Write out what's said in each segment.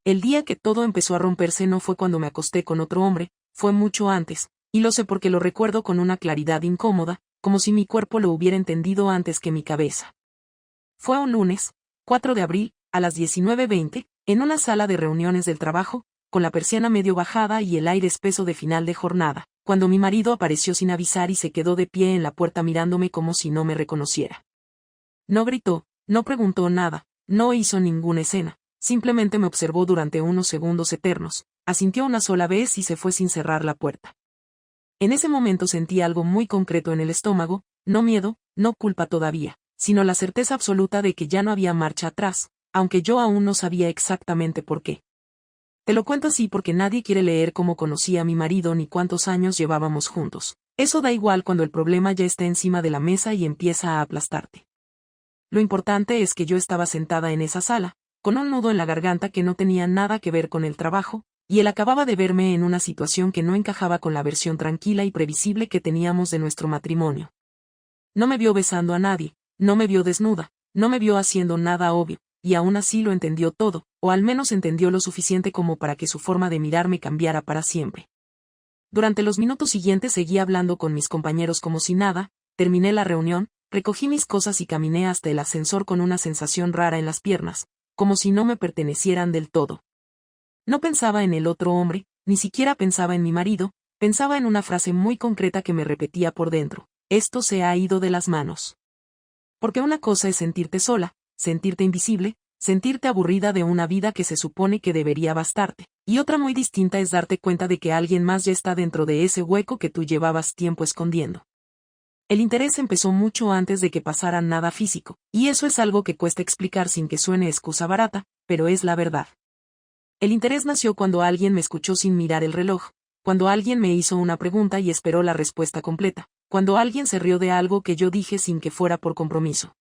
El día que todo empezó a romperse no fue cuando me acosté con otro hombre, fue mucho antes, y lo sé porque lo recuerdo con una claridad incómoda, como si mi cuerpo lo hubiera entendido antes que mi cabeza. Fue un lunes, 4 de abril, a las 19:20, en una sala de reuniones del trabajo, con la persiana medio bajada y el aire espeso de final de jornada, cuando mi marido apareció sin avisar y se quedó de pie en la puerta mirándome como si no me reconociera. No gritó, no preguntó nada, no hizo ninguna escena, simplemente me observó durante unos segundos eternos, asintió una sola vez y se fue sin cerrar la puerta. En ese momento sentí algo muy concreto en el estómago, no miedo, no culpa todavía, sino la certeza absoluta de que ya no había marcha atrás, aunque yo aún no sabía exactamente por qué. Te lo cuento así porque nadie quiere leer cómo conocí a mi marido ni cuántos años llevábamos juntos. Eso da igual cuando el problema ya está encima de la mesa y empieza a aplastarte. Lo importante es que yo estaba sentada en esa sala, con un nudo en la garganta que no tenía nada que ver con el trabajo, y él acababa de verme en una situación que no encajaba con la versión tranquila y previsible que teníamos de nuestro matrimonio. No me vio besando a nadie, no me vio desnuda, no me vio haciendo nada obvio, y aún así lo entendió todo, o al menos entendió lo suficiente como para que su forma de mirarme cambiara para siempre. Durante los minutos siguientes seguí hablando con mis compañeros como si nada, terminé la reunión, recogí mis cosas y caminé hasta el ascensor con una sensación rara en las piernas, como si no me pertenecieran del todo. No pensaba en el otro hombre, ni siquiera pensaba en mi marido, pensaba en una frase muy concreta que me repetía por dentro: esto se ha ido de las manos. Porque una cosa es sentirte sola, sentirte invisible, sentirte aburrida de una vida que se supone que debería bastarte, y otra muy distinta es darte cuenta de que alguien más ya está dentro de ese hueco que tú llevabas tiempo escondiendo. El interés empezó mucho antes de que pasara nada físico, y eso es algo que cuesta explicar sin que suene excusa barata, pero es la verdad. El interés nació cuando alguien me escuchó sin mirar el reloj, cuando alguien me hizo una pregunta y esperó la respuesta completa, cuando alguien se rió de algo que yo dije sin que fuera por compromiso.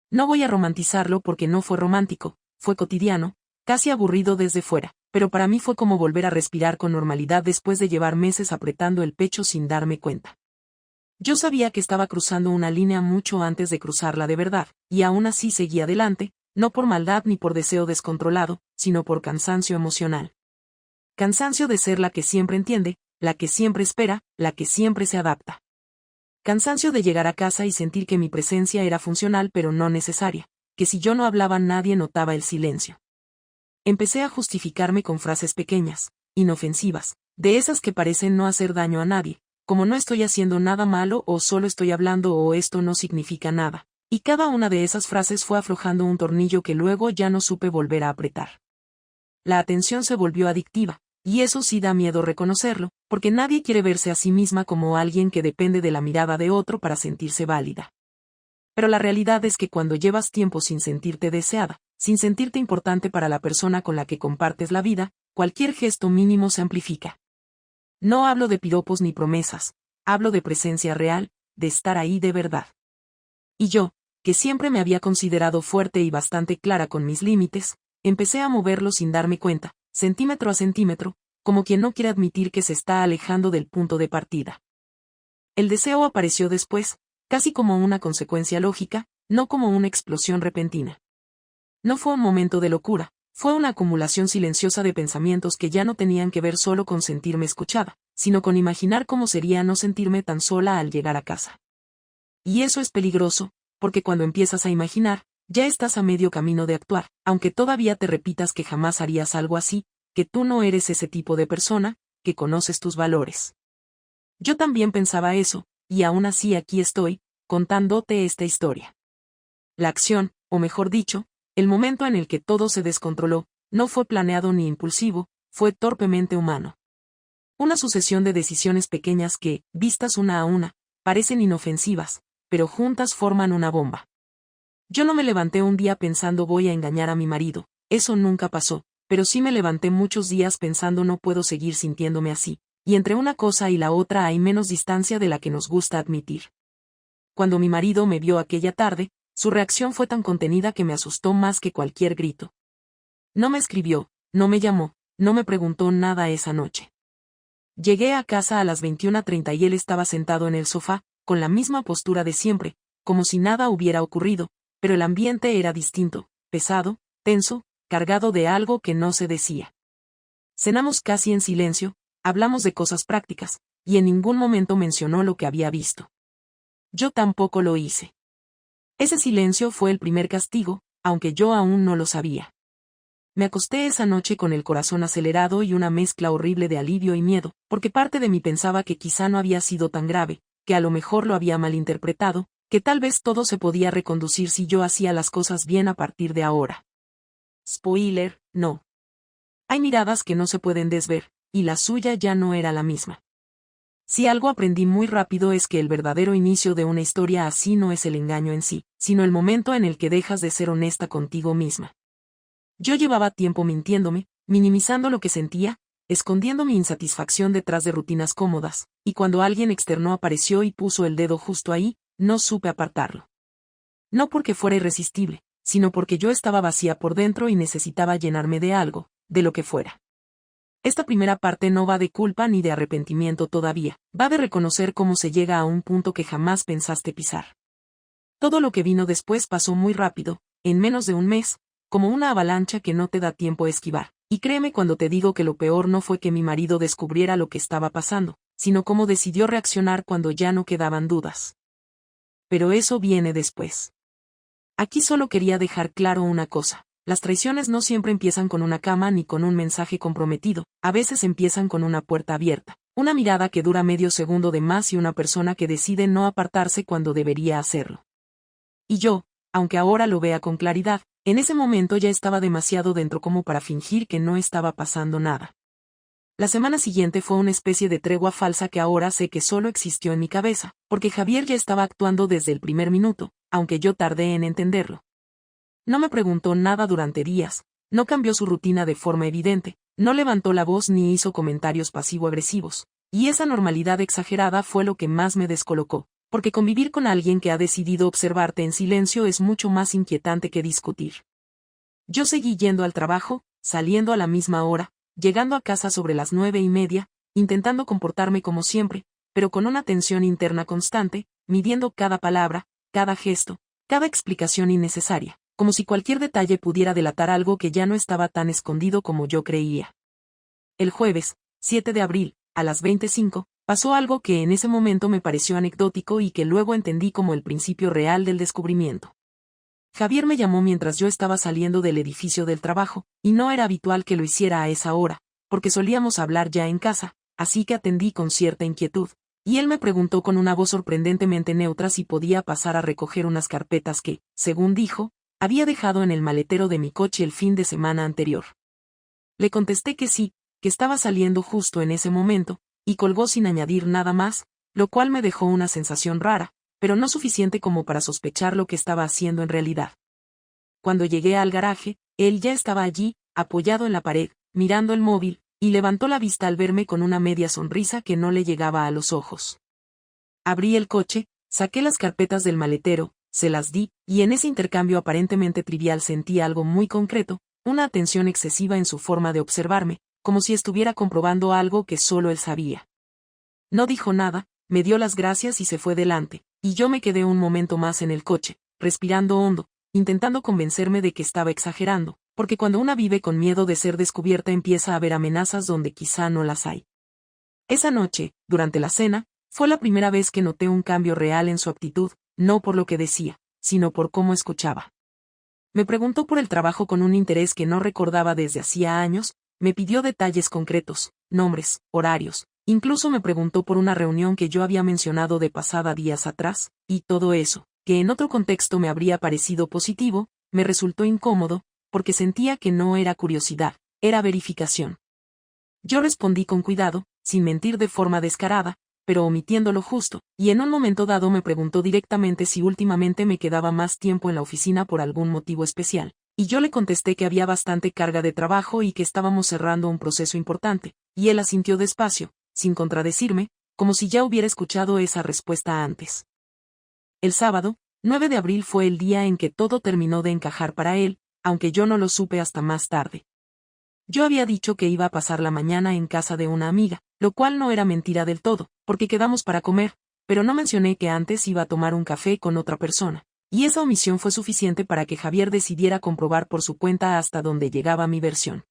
No voy a romantizarlo porque no fue romántico, fue cotidiano, casi aburrido desde fuera, pero para mí fue como volver a respirar con normalidad después de llevar meses apretando el pecho sin darme cuenta. Yo sabía que estaba cruzando una línea mucho antes de cruzarla de verdad, y aún así seguí adelante, no por maldad ni por deseo descontrolado, sino por cansancio emocional. Cansancio de ser la que siempre entiende, la que siempre espera, la que siempre se adapta. Cansancio de llegar a casa y sentir que mi presencia era funcional pero no necesaria, que si yo no hablaba nadie notaba el silencio. Empecé a justificarme con frases pequeñas, inofensivas, de esas que parecen no hacer daño a nadie, como no estoy haciendo nada malo o solo estoy hablando o esto no significa nada, y cada una de esas frases fue aflojando un tornillo que luego ya no supe volver a apretar. La atención se volvió adictiva, y eso sí da miedo reconocerlo, porque nadie quiere verse a sí misma como alguien que depende de la mirada de otro para sentirse válida. Pero la realidad es que cuando llevas tiempo sin sentirte deseada, sin sentirte importante para la persona con la que compartes la vida, cualquier gesto mínimo se amplifica. No hablo de piropos ni promesas, hablo de presencia real, de estar ahí de verdad. Y yo, que siempre me había considerado fuerte y bastante clara con mis límites, empecé a moverlos sin darme cuenta, centímetro a centímetro, como quien no quiere admitir que se está alejando del punto de partida. El deseo apareció después, casi como una consecuencia lógica, no como una explosión repentina. No fue un momento de locura, fue una acumulación silenciosa de pensamientos que ya no tenían que ver solo con sentirme escuchada, sino con imaginar cómo sería no sentirme tan sola al llegar a casa. Y eso es peligroso, porque cuando empiezas a imaginar, ya estás a medio camino de actuar, aunque todavía te repitas que jamás harías algo así, que tú no eres ese tipo de persona, que conoces tus valores. Yo también pensaba eso, y aún así aquí estoy, contándote esta historia. La acción, o mejor dicho, el momento en el que todo se descontroló, no fue planeado ni impulsivo, fue torpemente humano. Una sucesión de decisiones pequeñas que, vistas una a una, parecen inofensivas, pero juntas forman una bomba. Yo no me levanté un día pensando voy a engañar a mi marido, eso nunca pasó, pero sí me levanté muchos días pensando no puedo seguir sintiéndome así, y entre una cosa y la otra hay menos distancia de la que nos gusta admitir. Cuando mi marido me vio aquella tarde, su reacción fue tan contenida que me asustó más que cualquier grito. No me escribió, no me llamó, no me preguntó nada esa noche. Llegué a casa a las 21:30 y él estaba sentado en el sofá, con la misma postura de siempre, como si nada hubiera ocurrido, pero el ambiente era distinto, pesado, tenso, cargado de algo que no se decía. Cenamos casi en silencio, hablamos de cosas prácticas, y en ningún momento mencionó lo que había visto. Yo tampoco lo hice. Ese silencio fue el primer castigo, aunque yo aún no lo sabía. Me acosté esa noche con el corazón acelerado y una mezcla horrible de alivio y miedo, porque parte de mí pensaba que quizá no había sido tan grave, que a lo mejor lo había malinterpretado, que tal vez todo se podía reconducir si yo hacía las cosas bien a partir de ahora. Spoiler, no. Hay miradas que no se pueden desver, y la suya ya no era la misma. Si algo aprendí muy rápido es que el verdadero inicio de una historia así no es el engaño en sí, sino el momento en el que dejas de ser honesta contigo misma. Yo llevaba tiempo mintiéndome, minimizando lo que sentía, escondiendo mi insatisfacción detrás de rutinas cómodas, y cuando alguien externo apareció y puso el dedo justo ahí, no supe apartarlo. No porque fuera irresistible, sino porque yo estaba vacía por dentro y necesitaba llenarme de algo, de lo que fuera. Esta primera parte no va de culpa ni de arrepentimiento todavía, va de reconocer cómo se llega a un punto que jamás pensaste pisar. Todo lo que vino después pasó muy rápido, en menos de un mes, como una avalancha que no te da tiempo a esquivar. Y créeme cuando te digo que lo peor no fue que mi marido descubriera lo que estaba pasando, sino cómo decidió reaccionar cuando ya no quedaban dudas. Pero eso viene después. Aquí solo quería dejar claro una cosa. Las traiciones no siempre empiezan con una cama ni con un mensaje comprometido, a veces empiezan con una puerta abierta, una mirada que dura medio segundo de más y una persona que decide no apartarse cuando debería hacerlo. Y yo, aunque ahora lo vea con claridad, en ese momento ya estaba demasiado dentro como para fingir que no estaba pasando nada. La semana siguiente fue una especie de tregua falsa que ahora sé que solo existió en mi cabeza, porque Javier ya estaba actuando desde el primer minuto, aunque yo tardé en entenderlo. No me preguntó nada durante días, no cambió su rutina de forma evidente, no levantó la voz ni hizo comentarios pasivo-agresivos, y esa normalidad exagerada fue lo que más me descolocó, porque convivir con alguien que ha decidido observarte en silencio es mucho más inquietante que discutir. Yo seguí yendo al trabajo, saliendo a la misma hora, llegando a casa sobre las 9:30, intentando comportarme como siempre, pero con una tensión interna constante, midiendo cada palabra, cada gesto, cada explicación innecesaria, como si cualquier detalle pudiera delatar algo que ya no estaba tan escondido como yo creía. El jueves, 7 de abril, a las 25, pasó algo que en ese momento me pareció anecdótico y que luego entendí como el principio real del descubrimiento. Javier me llamó mientras yo estaba saliendo del edificio del trabajo, y no era habitual que lo hiciera a esa hora, porque solíamos hablar ya en casa, así que atendí con cierta inquietud, y él me preguntó con una voz sorprendentemente neutra si podía pasar a recoger unas carpetas que, según dijo, había dejado en el maletero de mi coche el fin de semana anterior. Le contesté que sí, que estaba saliendo justo en ese momento, y colgó sin añadir nada más, lo cual me dejó una sensación rara, pero no suficiente como para sospechar lo que estaba haciendo en realidad. Cuando llegué al garaje, él ya estaba allí, apoyado en la pared, mirando el móvil, y levantó la vista al verme con una media sonrisa que no le llegaba a los ojos. Abrí el coche, saqué las carpetas del maletero, se las di, y en ese intercambio aparentemente trivial sentí algo muy concreto, una atención excesiva en su forma de observarme, como si estuviera comprobando algo que solo él sabía. No dijo nada, me dio las gracias y se fue delante, y yo me quedé un momento más en el coche, respirando hondo, intentando convencerme de que estaba exagerando, porque cuando una vive con miedo de ser descubierta empieza a haber amenazas donde quizá no las hay. Esa noche, durante la cena, fue la primera vez que noté un cambio real en su actitud, no por lo que decía, sino por cómo escuchaba. Me preguntó por el trabajo con un interés que no recordaba desde hacía años, me pidió detalles concretos, nombres, horarios, incluso me preguntó por una reunión que yo había mencionado de pasada días atrás, y todo eso, que en otro contexto me habría parecido positivo, me resultó incómodo, porque sentía que no era curiosidad, era verificación. Yo respondí con cuidado, sin mentir de forma descarada, pero omitiendo lo justo, y en un momento dado me preguntó directamente si últimamente me quedaba más tiempo en la oficina por algún motivo especial, y yo le contesté que había bastante carga de trabajo y que estábamos cerrando un proceso importante, y él asintió despacio, sin contradecirme, como si ya hubiera escuchado esa respuesta antes. El sábado, 9 de abril fue el día en que todo terminó de encajar para él, aunque yo no lo supe hasta más tarde. Yo había dicho que iba a pasar la mañana en casa de una amiga, lo cual no era mentira del todo, porque quedamos para comer, pero no mencioné que antes iba a tomar un café con otra persona, y esa omisión fue suficiente para que Javier decidiera comprobar por su cuenta hasta dónde llegaba mi versión.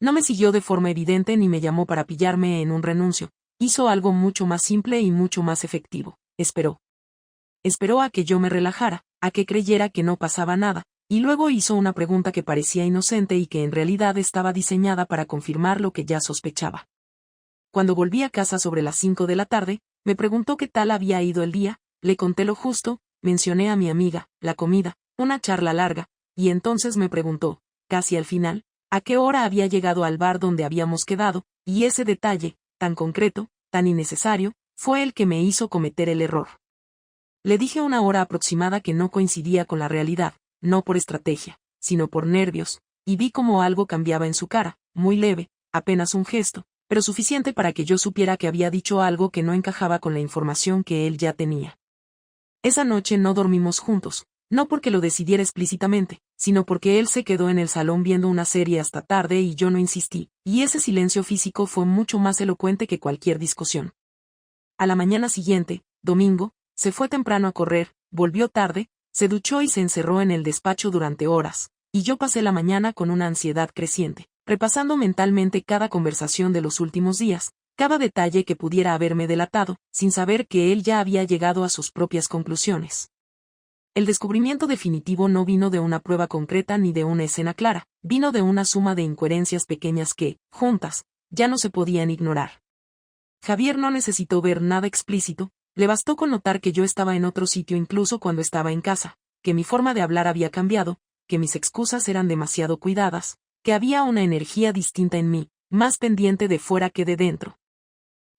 No me siguió de forma evidente ni me llamó para pillarme en un renuncio. Hizo algo mucho más simple y mucho más efectivo. Esperó. Esperó a que yo me relajara, a que creyera que no pasaba nada, y luego hizo una pregunta que parecía inocente y que en realidad estaba diseñada para confirmar lo que ya sospechaba. Cuando volví a casa sobre las 5 de la tarde, me preguntó qué tal había ido el día, le conté lo justo, mencioné a mi amiga, la comida, una charla larga, y entonces me preguntó, casi al final, a qué hora había llegado al bar donde habíamos quedado, y ese detalle, tan concreto, tan innecesario, fue el que me hizo cometer el error. Le dije una hora aproximada que no coincidía con la realidad, no por estrategia, sino por nervios, y vi cómo algo cambiaba en su cara, muy leve, apenas un gesto, pero suficiente para que yo supiera que había dicho algo que no encajaba con la información que él ya tenía. Esa noche no dormimos juntos, no porque lo decidiera explícitamente, sino porque él se quedó en el salón viendo una serie hasta tarde y yo no insistí, y ese silencio físico fue mucho más elocuente que cualquier discusión. A la mañana siguiente, domingo, se fue temprano a correr, volvió tarde, se duchó y se encerró en el despacho durante horas, y yo pasé la mañana con una ansiedad creciente, repasando mentalmente cada conversación de los últimos días, cada detalle que pudiera haberme delatado, sin saber que él ya había llegado a sus propias conclusiones. El descubrimiento definitivo no vino de una prueba concreta ni de una escena clara, vino de una suma de incoherencias pequeñas que, juntas, ya no se podían ignorar. Javier no necesitó ver nada explícito, le bastó con notar que yo estaba en otro sitio incluso cuando estaba en casa, que mi forma de hablar había cambiado, que mis excusas eran demasiado cuidadas, que había una energía distinta en mí, más pendiente de fuera que de dentro.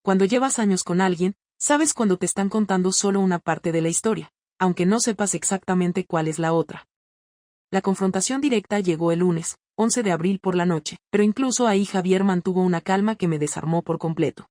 Cuando llevas años con alguien, sabes cuando te están contando solo una parte de la historia, aunque no sepas exactamente cuál es la otra. La confrontación directa llegó el lunes, 11 de abril por la noche, pero incluso ahí Javier mantuvo una calma que me desarmó por completo.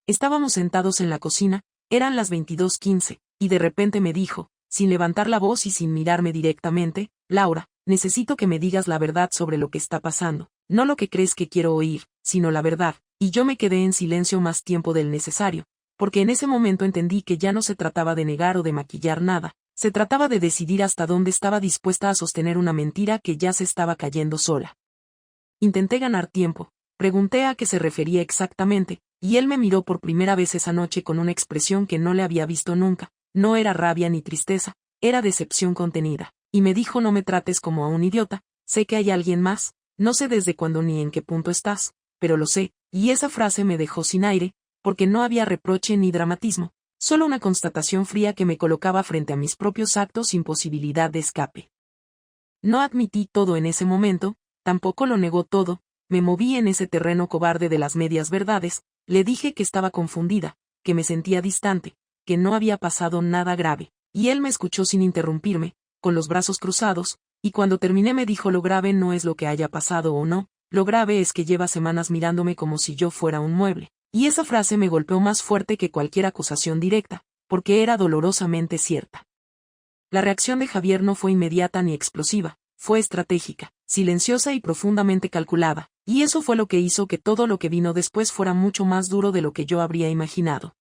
Estábamos sentados en la cocina, eran las 22:15, y de repente me dijo, sin levantar la voz y sin mirarme directamente, Laura, necesito que me digas la verdad sobre lo que está pasando, no lo que crees que quiero oír, sino la verdad, y yo me quedé en silencio más tiempo del necesario, porque en ese momento entendí que ya no se trataba de negar o de maquillar nada, se trataba de decidir hasta dónde estaba dispuesta a sostener una mentira que ya se estaba cayendo sola. Intenté ganar tiempo, pregunté a qué se refería exactamente, y él me miró por primera vez esa noche con una expresión que no le había visto nunca, no era rabia ni tristeza, era decepción contenida, y me dijo no me trates como a un idiota, sé que hay alguien más, no sé desde cuándo ni en qué punto estás, pero lo sé, y esa frase me dejó sin aire, porque no había reproche ni dramatismo, solo una constatación fría que me colocaba frente a mis propios actos sin posibilidad de escape. No admití todo en ese momento, tampoco lo negó todo, me moví en ese terreno cobarde de las medias verdades, le dije que estaba confundida, que me sentía distante, que no había pasado nada grave, y él me escuchó sin interrumpirme, con los brazos cruzados, y cuando terminé me dijo lo grave no es lo que haya pasado o no, lo grave es que lleva semanas mirándome como si yo fuera un mueble, y esa frase me golpeó más fuerte que cualquier acusación directa, porque era dolorosamente cierta. La reacción de Javier no fue inmediata ni explosiva, fue estratégica, silenciosa y profundamente calculada, y eso fue lo que hizo que todo lo que vino después fuera mucho más duro de lo que yo habría imaginado.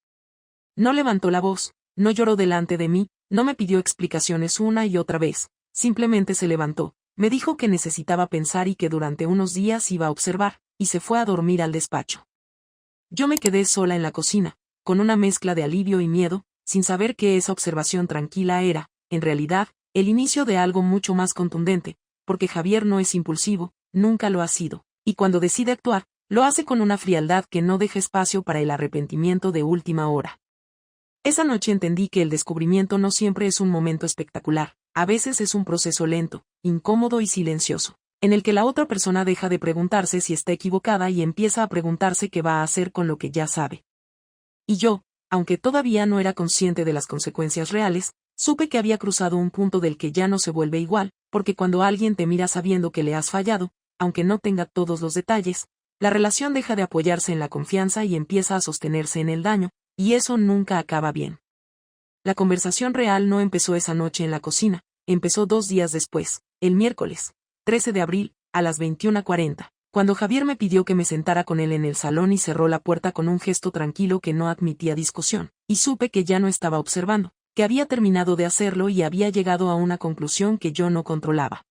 No levantó la voz, no lloró delante de mí, no me pidió explicaciones una y otra vez, simplemente se levantó, me dijo que necesitaba pensar y que durante unos días iba a observar, y se fue a dormir al despacho. Yo me quedé sola en la cocina, con una mezcla de alivio y miedo, sin saber que esa observación tranquila era, en realidad, el inicio de algo mucho más contundente, porque Javier no es impulsivo, nunca lo ha sido, y cuando decide actuar, lo hace con una frialdad que no deja espacio para el arrepentimiento de última hora. Esa noche entendí que el descubrimiento no siempre es un momento espectacular, a veces es un proceso lento, incómodo y silencioso, en el que la otra persona deja de preguntarse si está equivocada y empieza a preguntarse qué va a hacer con lo que ya sabe. Y yo, aunque todavía no era consciente de las consecuencias reales, supe que había cruzado un punto del que ya no se vuelve igual, porque cuando alguien te mira sabiendo que le has fallado, aunque no tenga todos los detalles, la relación deja de apoyarse en la confianza y empieza a sostenerse en el daño, y eso nunca acaba bien. La conversación real no empezó esa noche en la cocina, empezó 2 días después, el miércoles, 13 de abril, a las 21:40, cuando Javier me pidió que me sentara con él en el salón y cerró la puerta con un gesto tranquilo que no admitía discusión, y supe que ya no estaba observando, que había terminado de hacerlo y había llegado a una conclusión que yo no controlaba.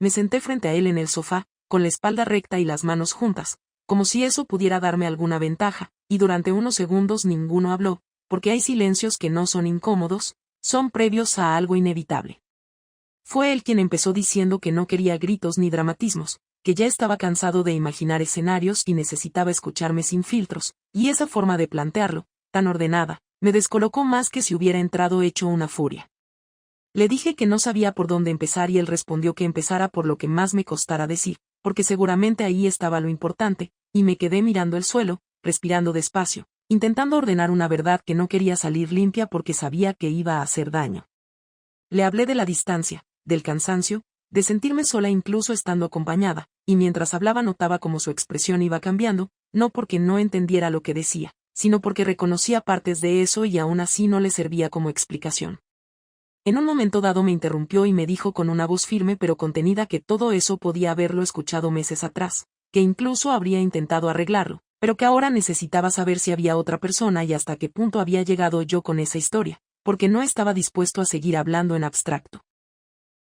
Me senté frente a él en el sofá, con la espalda recta y las manos juntas, como si eso pudiera darme alguna ventaja, y durante unos segundos ninguno habló, porque hay silencios que no son incómodos, son previos a algo inevitable. Fue él quien empezó diciendo que no quería gritos ni dramatismos, que ya estaba cansado de imaginar escenarios y necesitaba escucharme sin filtros, y esa forma de plantearlo, tan ordenada, me descolocó más que si hubiera entrado hecho una furia. Le dije que no sabía por dónde empezar y él respondió que empezara por lo que más me costara decir, porque seguramente ahí estaba lo importante, y me quedé mirando el suelo, respirando despacio, intentando ordenar una verdad que no quería salir limpia porque sabía que iba a hacer daño. Le hablé de la distancia, del cansancio, de sentirme sola incluso estando acompañada, y mientras hablaba notaba cómo su expresión iba cambiando, no porque no entendiera lo que decía, sino porque reconocía partes de eso y aún así no le servía como explicación. En un momento dado me interrumpió y me dijo con una voz firme pero contenida que todo eso podía haberlo escuchado meses atrás, que incluso habría intentado arreglarlo, pero que ahora necesitaba saber si había otra persona y hasta qué punto había llegado yo con esa historia, porque no estaba dispuesto a seguir hablando en abstracto.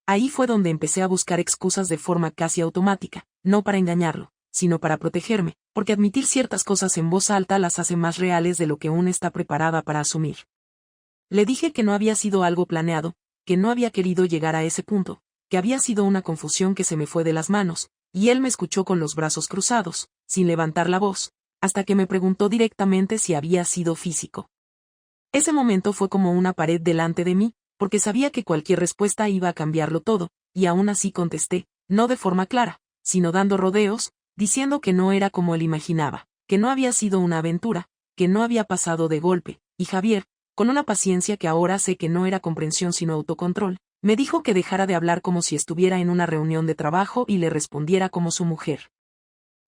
Ahí fue donde empecé a buscar excusas de forma casi automática, no para engañarlo, sino para protegerme, porque admitir ciertas cosas en voz alta las hace más reales de lo que uno está preparada para asumir. Le dije que no había sido algo planeado, que no había querido llegar a ese punto, que había sido una confusión que se me fue de las manos, y él me escuchó con los brazos cruzados, sin levantar la voz, hasta que me preguntó directamente si había sido físico. Ese momento fue como una pared delante de mí, porque sabía que cualquier respuesta iba a cambiarlo todo, y aún así contesté, no de forma clara, sino dando rodeos, diciendo que no era como él imaginaba, que no había sido una aventura, que no había pasado de golpe, y Javier, con una paciencia que ahora sé que no era comprensión sino autocontrol, me dijo que dejara de hablar como si estuviera en una reunión de trabajo y le respondiera como su mujer.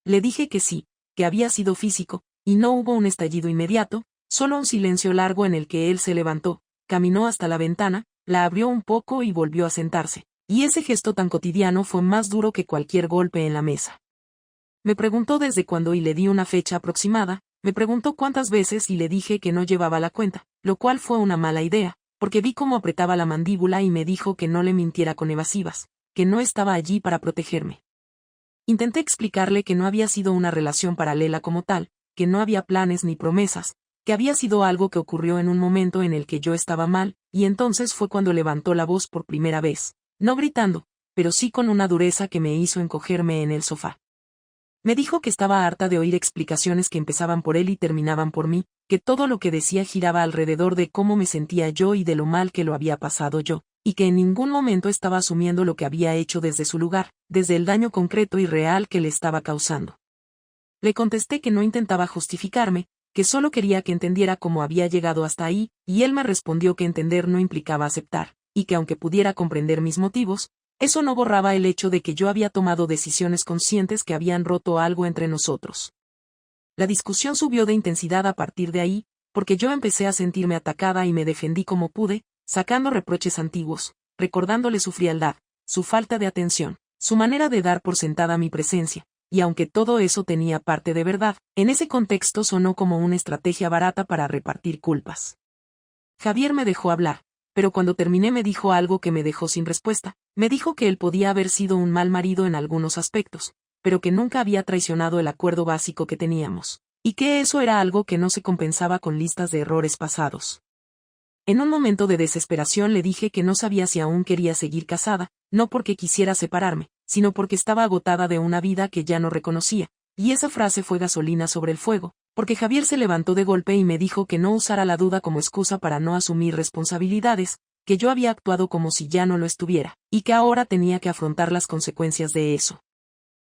Le dije que sí, que había sido físico, y no hubo un estallido inmediato, solo un silencio largo en el que él se levantó, caminó hasta la ventana, la abrió un poco y volvió a sentarse, y ese gesto tan cotidiano fue más duro que cualquier golpe en la mesa. Me preguntó desde cuándo y le di una fecha aproximada, me preguntó cuántas veces y le dije que no llevaba la cuenta, lo cual fue una mala idea, porque vi cómo apretaba la mandíbula y me dijo que no le mintiera con evasivas, que no estaba allí para protegerme. Intenté explicarle que no había sido una relación paralela como tal, que no había planes ni promesas, que había sido algo que ocurrió en un momento en el que yo estaba mal, y entonces fue cuando levantó la voz por primera vez, no gritando, pero sí con una dureza que me hizo encogerme en el sofá. Me dijo que estaba harta de oír explicaciones que empezaban por él y terminaban por mí, que todo lo que decía giraba alrededor de cómo me sentía yo y de lo mal que lo había pasado yo, y que en ningún momento estaba asumiendo lo que había hecho desde su lugar, desde el daño concreto y real que le estaba causando. Le contesté que no intentaba justificarme, que solo quería que entendiera cómo había llegado hasta ahí, y él me respondió que entender no implicaba aceptar, y que aunque pudiera comprender mis motivos, eso no borraba el hecho de que yo había tomado decisiones conscientes que habían roto algo entre nosotros. La discusión subió de intensidad a partir de ahí, porque yo empecé a sentirme atacada y me defendí como pude, sacando reproches antiguos, recordándole su frialdad, su falta de atención, su manera de dar por sentada mi presencia, y aunque todo eso tenía parte de verdad, en ese contexto sonó como una estrategia barata para repartir culpas. Javier me dejó hablar, pero cuando terminé me dijo algo que me dejó sin respuesta. Me dijo que él podía haber sido un mal marido en algunos aspectos, pero que nunca había traicionado el acuerdo básico que teníamos, y que eso era algo que no se compensaba con listas de errores pasados. En un momento de desesperación le dije que no sabía si aún quería seguir casada, no porque quisiera separarme, sino porque estaba agotada de una vida que ya no reconocía, y esa frase fue gasolina sobre el fuego, porque Javier se levantó de golpe y me dijo que no usara la duda como excusa para no asumir responsabilidades, que yo había actuado como si ya no lo estuviera, y que ahora tenía que afrontar las consecuencias de eso.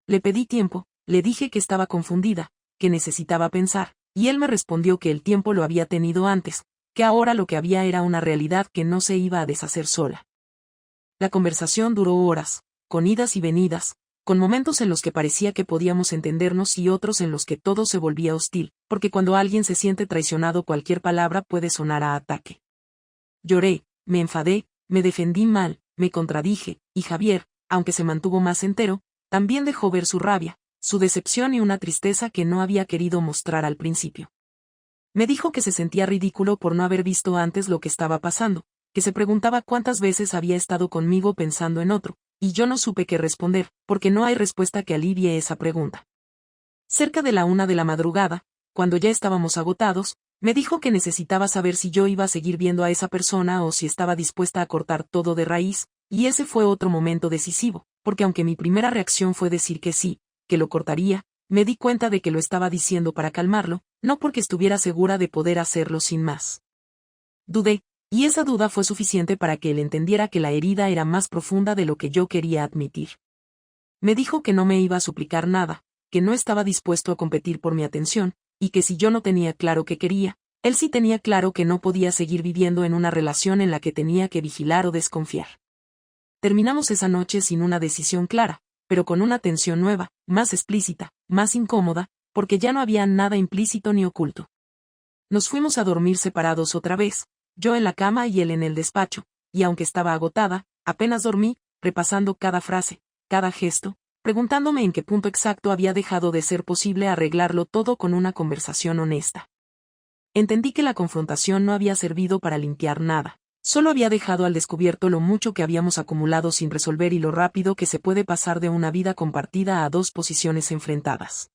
Le pedí tiempo, le dije que estaba confundida, que necesitaba pensar, y él me respondió que el tiempo lo había tenido antes, que ahora lo que había era una realidad que no se iba a deshacer sola. La conversación duró horas, con idas y venidas, con momentos en los que parecía que podíamos entendernos y otros en los que todo se volvía hostil, porque cuando alguien se siente traicionado cualquier palabra puede sonar a ataque. Lloré, me enfadé, me defendí mal, me contradije, y Javier, aunque se mantuvo más entero, también dejó ver su rabia, su decepción y una tristeza que no había querido mostrar al principio. Me dijo que se sentía ridículo por no haber visto antes lo que estaba pasando, que se preguntaba cuántas veces había estado conmigo pensando en otro, y yo no supe qué responder, porque no hay respuesta que alivie esa pregunta. Cerca de la 1 de la madrugada, cuando ya estábamos agotados, me dijo que necesitaba saber si yo iba a seguir viendo a esa persona o si estaba dispuesta a cortar todo de raíz, y ese fue otro momento decisivo, porque aunque mi primera reacción fue decir que sí, que lo cortaría, me di cuenta de que lo estaba diciendo para calmarlo, no porque estuviera segura de poder hacerlo sin más. Dudé, y esa duda fue suficiente para que él entendiera que la herida era más profunda de lo que yo quería admitir. Me dijo que no me iba a suplicar nada, que no estaba dispuesto a competir por mi atención, y que si yo no tenía claro qué quería, él sí tenía claro que no podía seguir viviendo en una relación en la que tenía que vigilar o desconfiar. Terminamos esa noche sin una decisión clara, pero con una tensión nueva, más explícita, más incómoda, porque ya no había nada implícito ni oculto. Nos fuimos a dormir separados otra vez, yo en la cama y él en el despacho, y aunque estaba agotada, apenas dormí, repasando cada frase, cada gesto, preguntándome en qué punto exacto había dejado de ser posible arreglarlo todo con una conversación honesta. Entendí que la confrontación no había servido para limpiar nada. Solo había dejado al descubierto lo mucho que habíamos acumulado sin resolver y lo rápido que se puede pasar de una vida compartida a dos posiciones enfrentadas.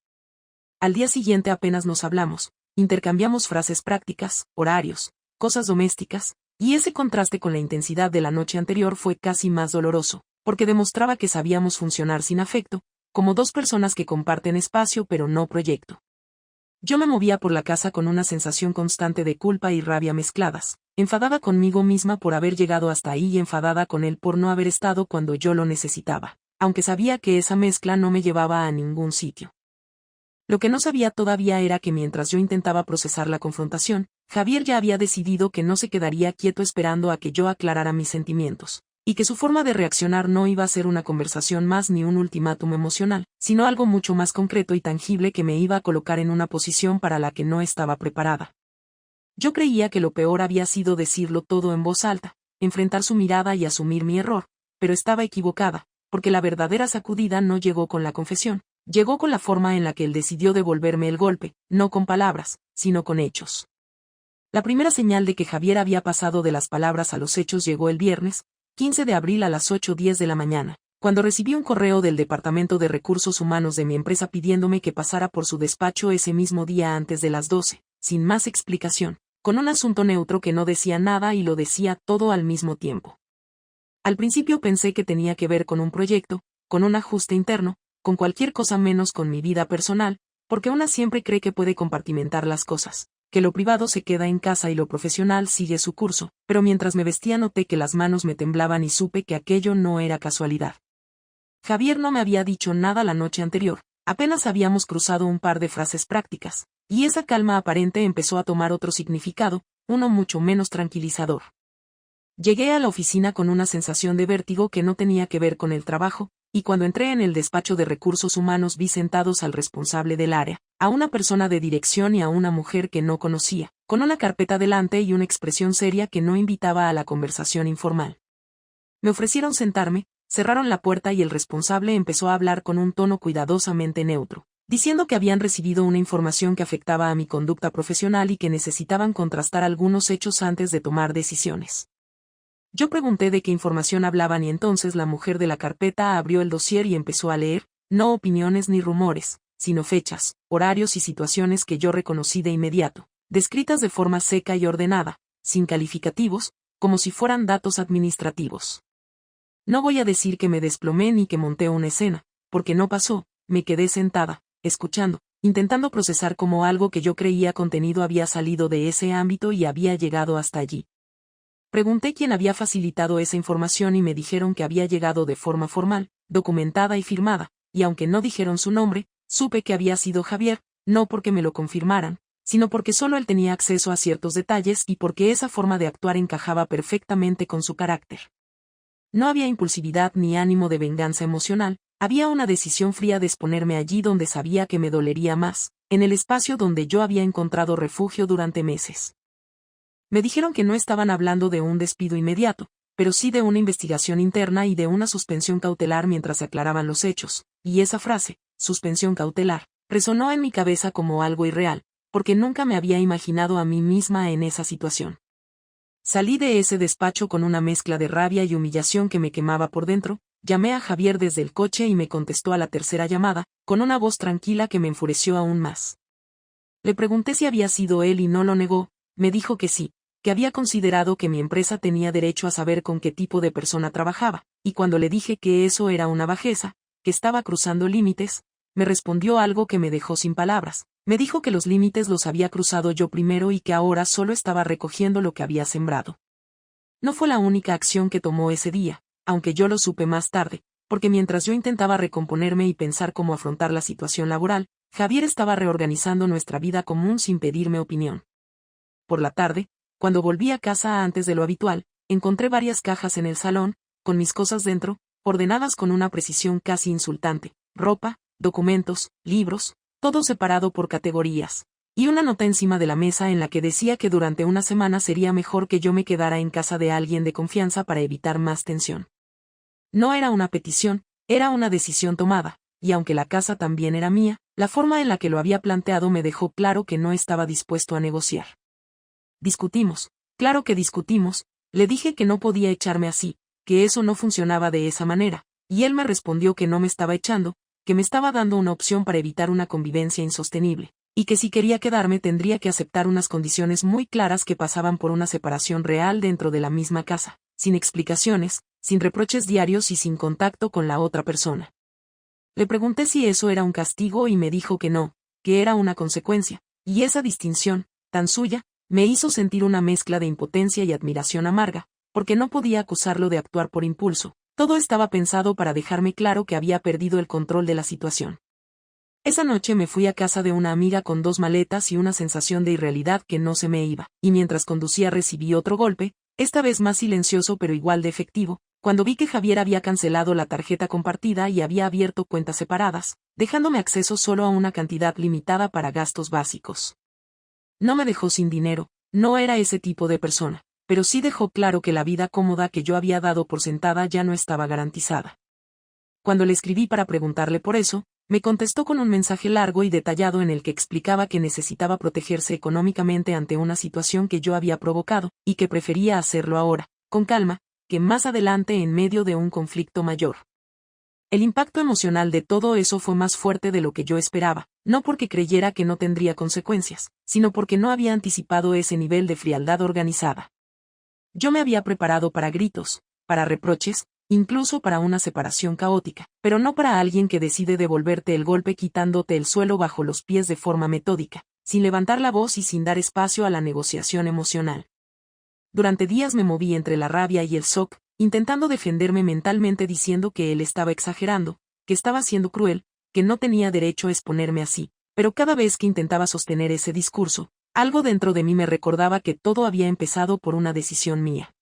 Al día siguiente apenas nos hablamos, intercambiamos frases prácticas, horarios, cosas domésticas, y ese contraste con la intensidad de la noche anterior fue casi más doloroso, porque demostraba que sabíamos funcionar sin afecto, como dos personas que comparten espacio pero no proyecto. Yo me movía por la casa con una sensación constante de culpa y rabia mezcladas, enfadada conmigo misma por haber llegado hasta ahí y enfadada con él por no haber estado cuando yo lo necesitaba, aunque sabía que esa mezcla no me llevaba a ningún sitio. Lo que no sabía todavía era que mientras yo intentaba procesar la confrontación, Javier ya había decidido que no se quedaría quieto esperando a que yo aclarara mis sentimientos, y que su forma de reaccionar no iba a ser una conversación más ni un ultimátum emocional, sino algo mucho más concreto y tangible que me iba a colocar en una posición para la que no estaba preparada. Yo creía que lo peor había sido decirlo todo en voz alta, enfrentar su mirada y asumir mi error, pero estaba equivocada, porque la verdadera sacudida no llegó con la confesión, llegó con la forma en la que él decidió devolverme el golpe, no con palabras, sino con hechos. La primera señal de que Javier había pasado de las palabras a los hechos llegó el viernes, 15 de abril a las 8:10 de la mañana, cuando recibí un correo del Departamento de Recursos Humanos de mi empresa pidiéndome que pasara por su despacho ese mismo día antes de las 12, sin más explicación, con un asunto neutro que no decía nada y lo decía todo al mismo tiempo. Al principio pensé que tenía que ver con un proyecto, con un ajuste interno, con cualquier cosa menos con mi vida personal, porque una siempre cree que puede compartimentar las cosas, que lo privado se queda en casa y lo profesional sigue su curso, pero mientras me vestía noté que las manos me temblaban y supe que aquello no era casualidad. Javier no me había dicho nada la noche anterior, apenas habíamos cruzado un par de frases prácticas, y esa calma aparente empezó a tomar otro significado, uno mucho menos tranquilizador. Llegué a la oficina con una sensación de vértigo que no tenía que ver con el trabajo, y cuando entré en el despacho de recursos humanos vi sentados al responsable del área, a una persona de dirección y a una mujer que no conocía, con una carpeta delante y una expresión seria que no invitaba a la conversación informal. Me ofrecieron sentarme, cerraron la puerta y el responsable empezó a hablar con un tono cuidadosamente neutro, diciendo que habían recibido una información que afectaba a mi conducta profesional y que necesitaban contrastar algunos hechos antes de tomar decisiones. Yo pregunté de qué información hablaban y entonces la mujer de la carpeta abrió el dossier y empezó a leer, no opiniones ni rumores, sino fechas, horarios y situaciones que yo reconocí de inmediato, descritas de forma seca y ordenada, sin calificativos, como si fueran datos administrativos. No voy a decir que me desplomé ni que monté una escena, porque no pasó, me quedé sentada, escuchando, intentando procesar cómo algo que yo creía contenido había salido de ese ámbito y había llegado hasta allí. Pregunté quién había facilitado esa información y me dijeron que había llegado de forma formal, documentada y firmada, y aunque no dijeron su nombre, supe que había sido Javier, no porque me lo confirmaran, sino porque solo él tenía acceso a ciertos detalles y porque esa forma de actuar encajaba perfectamente con su carácter. No había impulsividad ni ánimo de venganza emocional, había una decisión fría de exponerme allí donde sabía que me dolería más, en el espacio donde yo había encontrado refugio durante meses. Me dijeron que no estaban hablando de un despido inmediato, pero sí de una investigación interna y de una suspensión cautelar mientras se aclaraban los hechos, y esa frase, suspensión cautelar, resonó en mi cabeza como algo irreal, porque nunca me había imaginado a mí misma en esa situación. Salí de ese despacho con una mezcla de rabia y humillación que me quemaba por dentro. Llamé a Javier desde el coche y me contestó a la tercera llamada, con una voz tranquila que me enfureció aún más. Le pregunté si había sido él y no lo negó. Me dijo que sí, que había considerado que mi empresa tenía derecho a saber con qué tipo de persona trabajaba, y cuando le dije que eso era una bajeza, que estaba cruzando límites, me respondió algo que me dejó sin palabras. Me dijo que los límites los había cruzado yo primero y que ahora solo estaba recogiendo lo que había sembrado. No fue la única acción que tomó ese día, aunque yo lo supe más tarde, porque mientras yo intentaba recomponerme y pensar cómo afrontar la situación laboral, Javier estaba reorganizando nuestra vida común sin pedirme opinión. Por la tarde, cuando volví a casa antes de lo habitual, encontré varias cajas en el salón, con mis cosas dentro, ordenadas con una precisión casi insultante: ropa, documentos, libros, todo separado por categorías, y una nota encima de la mesa en la que decía que durante una semana sería mejor que yo me quedara en casa de alguien de confianza para evitar más tensión. No era una petición, era una decisión tomada, y aunque la casa también era mía, la forma en la que lo había planteado me dejó claro que no estaba dispuesto a negociar. Discutimos, claro que discutimos, le dije que no podía echarme así, que eso no funcionaba de esa manera, y él me respondió que no me estaba echando, que me estaba dando una opción para evitar una convivencia insostenible, y que si quería quedarme tendría que aceptar unas condiciones muy claras que pasaban por una separación real dentro de la misma casa, sin explicaciones, sin reproches diarios y sin contacto con la otra persona. Le pregunté si eso era un castigo y me dijo que no, que era una consecuencia, y esa distinción, tan suya, me hizo sentir una mezcla de impotencia y admiración amarga, porque no podía acusarlo de actuar por impulso. Todo estaba pensado para dejarme claro que había perdido el control de la situación. Esa noche me fui a casa de una amiga con 2 maletas y una sensación de irrealidad que no se me iba, y mientras conducía recibí otro golpe, esta vez más silencioso pero igual de efectivo, cuando vi que Javier había cancelado la tarjeta compartida y había abierto cuentas separadas, dejándome acceso solo a una cantidad limitada para gastos básicos. No me dejó sin dinero, no era ese tipo de persona, pero sí dejó claro que la vida cómoda que yo había dado por sentada ya no estaba garantizada. Cuando le escribí para preguntarle por eso, me contestó con un mensaje largo y detallado en el que explicaba que necesitaba protegerse económicamente ante una situación que yo había provocado, y que prefería hacerlo ahora, con calma, que más adelante en medio de un conflicto mayor. El impacto emocional de todo eso fue más fuerte de lo que yo esperaba, no porque creyera que no tendría consecuencias, sino porque no había anticipado ese nivel de frialdad organizada. Yo me había preparado para gritos, para reproches, incluso para una separación caótica, pero no para alguien que decide devolverte el golpe quitándote el suelo bajo los pies de forma metódica, sin levantar la voz y sin dar espacio a la negociación emocional. Durante días me moví entre la rabia y el shock, intentando defenderme mentalmente diciendo que él estaba exagerando, que estaba siendo cruel, que no tenía derecho a exponerme así, pero cada vez que intentaba sostener ese discurso, algo dentro de mí me recordaba que todo había empezado por una decisión mía.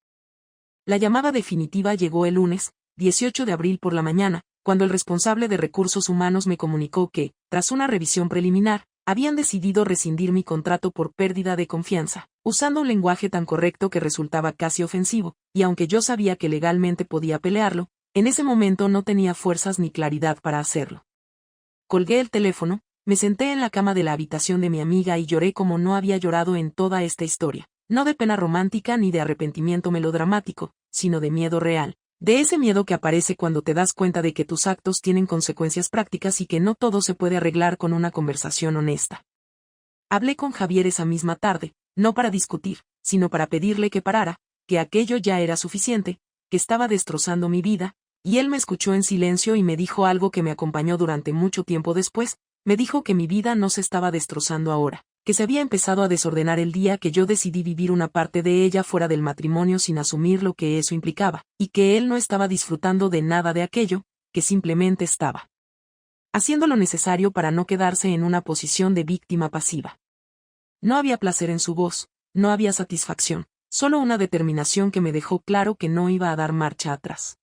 La llamada definitiva llegó el lunes, 18 de abril por la mañana, cuando el responsable de recursos humanos me comunicó que, tras una revisión preliminar, habían decidido rescindir mi contrato por pérdida de confianza, usando un lenguaje tan correcto que resultaba casi ofensivo, y aunque yo sabía que legalmente podía pelearlo, en ese momento no tenía fuerzas ni claridad para hacerlo. Colgué el teléfono, me senté en la cama de la habitación de mi amiga y lloré como no había llorado en toda esta historia, no de pena romántica ni de arrepentimiento melodramático, sino de miedo real. De ese miedo que aparece cuando te das cuenta de que tus actos tienen consecuencias prácticas y que no todo se puede arreglar con una conversación honesta. Hablé con Javier esa misma tarde, no para discutir, sino para pedirle que parara, que aquello ya era suficiente, que estaba destrozando mi vida, y él me escuchó en silencio y me dijo algo que me acompañó durante mucho tiempo después. Me dijo que mi vida no se estaba destrozando ahora, que se había empezado a desordenar el día que yo decidí vivir una parte de ella fuera del matrimonio sin asumir lo que eso implicaba, y que él no estaba disfrutando de nada de aquello, que simplemente estaba haciendo lo necesario para no quedarse en una posición de víctima pasiva. No había placer en su voz, no había satisfacción, solo una determinación que me dejó claro que no iba a dar marcha atrás.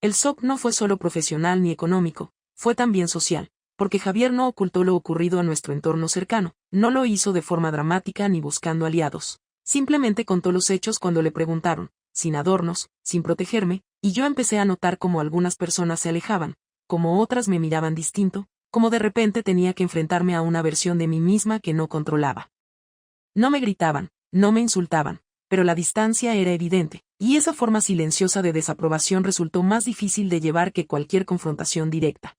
El shock no fue solo profesional ni económico, fue también social, porque Javier no ocultó lo ocurrido a nuestro entorno cercano, no lo hizo de forma dramática ni buscando aliados, simplemente contó los hechos cuando le preguntaron, sin adornos, sin protegerme, y yo empecé a notar cómo algunas personas se alejaban, como otras me miraban distinto, como de repente tenía que enfrentarme a una versión de mí misma que no controlaba. No me gritaban, no me insultaban, pero la distancia era evidente, y esa forma silenciosa de desaprobación resultó más difícil de llevar que cualquier confrontación directa.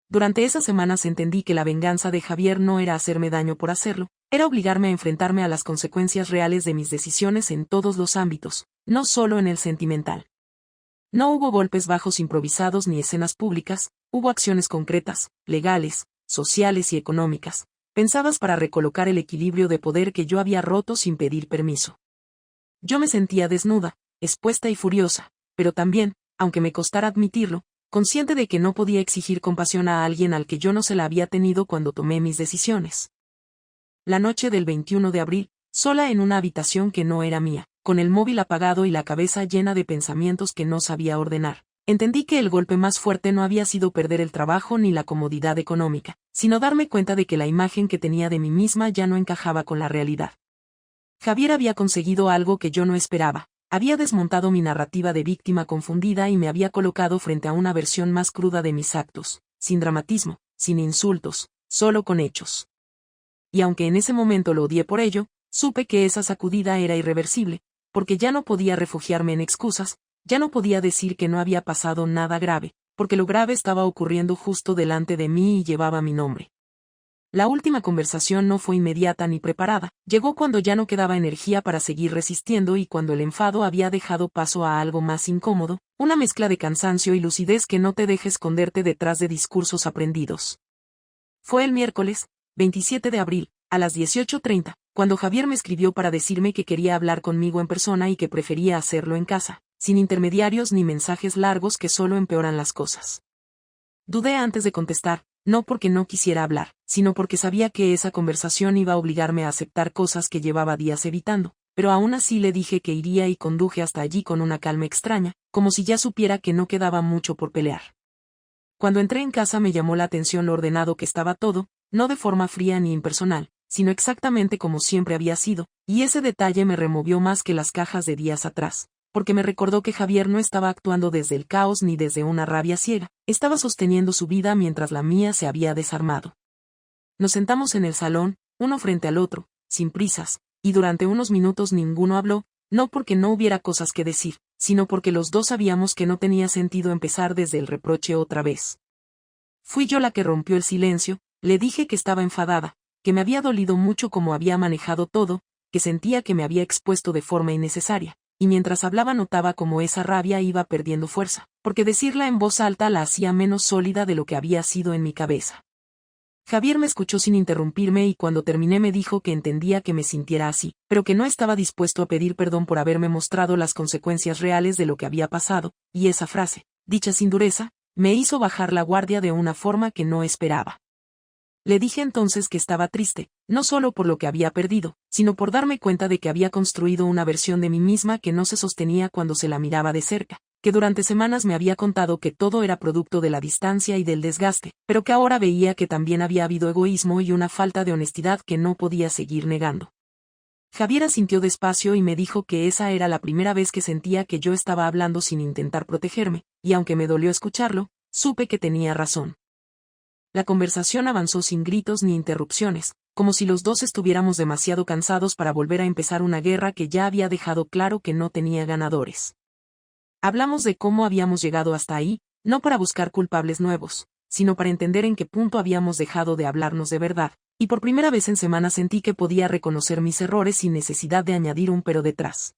Durante esas semanas entendí que la venganza de Javier no era hacerme daño por hacerlo, era obligarme a enfrentarme a las consecuencias reales de mis decisiones en todos los ámbitos, no solo en el sentimental. No hubo golpes bajos improvisados ni escenas públicas, hubo acciones concretas, legales, sociales y económicas, pensadas para recolocar el equilibrio de poder que yo había roto sin pedir permiso. Yo me sentía desnuda, expuesta y furiosa, pero también, aunque me costara admitirlo, consciente de que no podía exigir compasión a alguien al que yo no se la había tenido cuando tomé mis decisiones. La noche del 21 de abril, sola en una habitación que no era mía, con el móvil apagado y la cabeza llena de pensamientos que no sabía ordenar, entendí que el golpe más fuerte no había sido perder el trabajo ni la comodidad económica, sino darme cuenta de que la imagen que tenía de mí misma ya no encajaba con la realidad. Javier había conseguido algo que yo no esperaba. Había desmontado mi narrativa de víctima confundida y me había colocado frente a una versión más cruda de mis actos, sin dramatismo, sin insultos, solo con hechos. Y aunque en ese momento lo odié por ello, supe que esa sacudida era irreversible, porque ya no podía refugiarme en excusas, ya no podía decir que no había pasado nada grave, porque lo grave estaba ocurriendo justo delante de mí y llevaba mi nombre. La última conversación no fue inmediata ni preparada, llegó cuando ya no quedaba energía para seguir resistiendo y cuando el enfado había dejado paso a algo más incómodo, una mezcla de cansancio y lucidez que no te deja esconderte detrás de discursos aprendidos. Fue el miércoles, 27 de abril, a las 18:30, cuando Javier me escribió para decirme que quería hablar conmigo en persona y que prefería hacerlo en casa, sin intermediarios ni mensajes largos que solo empeoran las cosas. Dudé antes de contestar, no porque no quisiera hablar, sino porque sabía que esa conversación iba a obligarme a aceptar cosas que llevaba días evitando, pero aún así le dije que iría y conduje hasta allí con una calma extraña, como si ya supiera que no quedaba mucho por pelear. Cuando entré en casa me llamó la atención lo ordenado que estaba todo, no de forma fría ni impersonal, sino exactamente como siempre había sido, y ese detalle me removió más que las cajas de días atrás, porque me recordó que Javier no estaba actuando desde el caos ni desde una rabia ciega, estaba sosteniendo su vida mientras la mía se había desarmado. Nos sentamos en el salón, uno frente al otro, sin prisas, y durante unos minutos ninguno habló, no porque no hubiera cosas que decir, sino porque los dos sabíamos que no tenía sentido empezar desde el reproche otra vez. Fui yo la que rompió el silencio, le dije que estaba enfadada, que me había dolido mucho cómo había manejado todo, que sentía que me había expuesto de forma innecesaria, y mientras hablaba notaba cómo esa rabia iba perdiendo fuerza, porque decirla en voz alta la hacía menos sólida de lo que había sido en mi cabeza. Javier me escuchó sin interrumpirme y cuando terminé me dijo que entendía que me sintiera así, pero que no estaba dispuesto a pedir perdón por haberme mostrado las consecuencias reales de lo que había pasado, y esa frase, dicha sin dureza, me hizo bajar la guardia de una forma que no esperaba. Le dije entonces que estaba triste, no solo por lo que había perdido, sino por darme cuenta de que había construido una versión de mí misma que no se sostenía cuando se la miraba de cerca, que durante semanas me había contado que todo era producto de la distancia y del desgaste, pero que ahora veía que también había habido egoísmo y una falta de honestidad que no podía seguir negando. Javier asintió despacio y me dijo que esa era la primera vez que sentía que yo estaba hablando sin intentar protegerme, y aunque me dolió escucharlo, supe que tenía razón. La conversación avanzó sin gritos ni interrupciones, como si los dos estuviéramos demasiado cansados para volver a empezar una guerra que ya había dejado claro que no tenía ganadores. Hablamos de cómo habíamos llegado hasta ahí, no para buscar culpables nuevos, sino para entender en qué punto habíamos dejado de hablarnos de verdad, y por primera vez en semanas sentí que podía reconocer mis errores sin necesidad de añadir un pero detrás.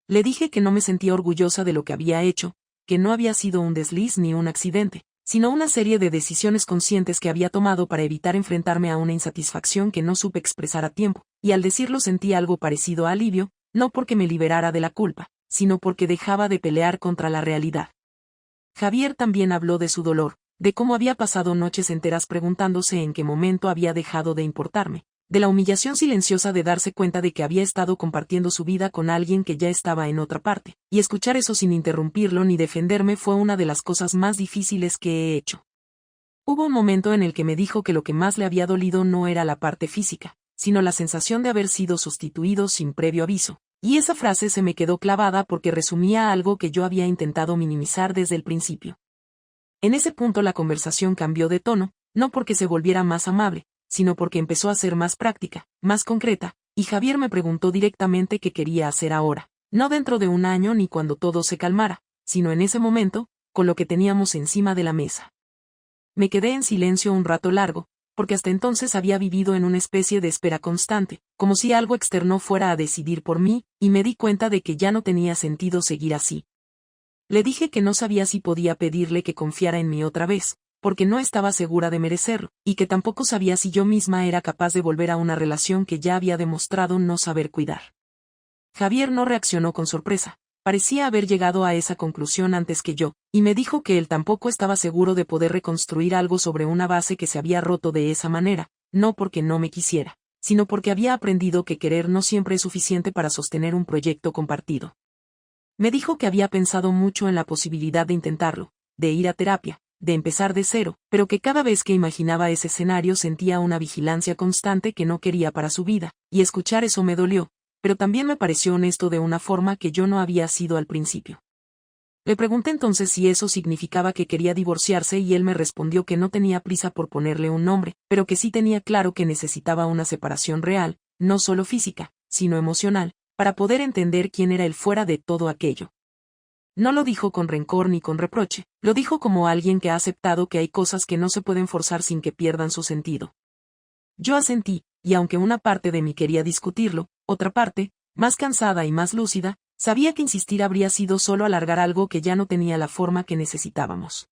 Le dije que no me sentía orgullosa de lo que había hecho, que no había sido un desliz ni un accidente, sino una serie de decisiones conscientes que había tomado para evitar enfrentarme a una insatisfacción que no supe expresar a tiempo, y al decirlo sentí algo parecido a alivio, no porque me liberara de la culpa, sino porque dejaba de pelear contra la realidad. Javier también habló de su dolor, de cómo había pasado noches enteras preguntándose en qué momento había dejado de importarme, de la humillación silenciosa de darse cuenta de que había estado compartiendo su vida con alguien que ya estaba en otra parte, y escuchar eso sin interrumpirlo ni defenderme fue una de las cosas más difíciles que he hecho. Hubo un momento en el que me dijo que lo que más le había dolido no era la parte física, sino la sensación de haber sido sustituido sin previo aviso, y esa frase se me quedó clavada porque resumía algo que yo había intentado minimizar desde el principio. En ese punto la conversación cambió de tono, no porque se volviera más amable, sino porque empezó a ser más práctica, más concreta, y Javier me preguntó directamente qué quería hacer ahora, no dentro de un año ni cuando todo se calmara, sino en ese momento, con lo que teníamos encima de la mesa. Me quedé en silencio un rato largo, porque hasta entonces había vivido en una especie de espera constante, como si algo externo fuera a decidir por mí, y me di cuenta de que ya no tenía sentido seguir así. Le dije que no sabía si podía pedirle que confiara en mí otra vez, porque no estaba segura de merecerlo, y que tampoco sabía si yo misma era capaz de volver a una relación que ya había demostrado no saber cuidar. Javier no reaccionó con sorpresa, parecía haber llegado a esa conclusión antes que yo, y me dijo que él tampoco estaba seguro de poder reconstruir algo sobre una base que se había roto de esa manera, no porque no me quisiera, sino porque había aprendido que querer no siempre es suficiente para sostener un proyecto compartido. Me dijo que había pensado mucho en la posibilidad de intentarlo, de ir a terapia, de empezar de cero, pero que cada vez que imaginaba ese escenario sentía una vigilancia constante que no quería para su vida, y escuchar eso me dolió, pero también me pareció honesto de una forma que yo no había sido al principio. Le pregunté entonces si eso significaba que quería divorciarse y él me respondió que no tenía prisa por ponerle un nombre, pero que sí tenía claro que necesitaba una separación real, no solo física, sino emocional, para poder entender quién era él fuera de todo aquello. No lo dijo con rencor ni con reproche, lo dijo como alguien que ha aceptado que hay cosas que no se pueden forzar sin que pierdan su sentido. Yo asentí, y aunque una parte de mí quería discutirlo, otra parte, más cansada y más lúcida, sabía que insistir habría sido solo alargar algo que ya no tenía la forma que necesitábamos.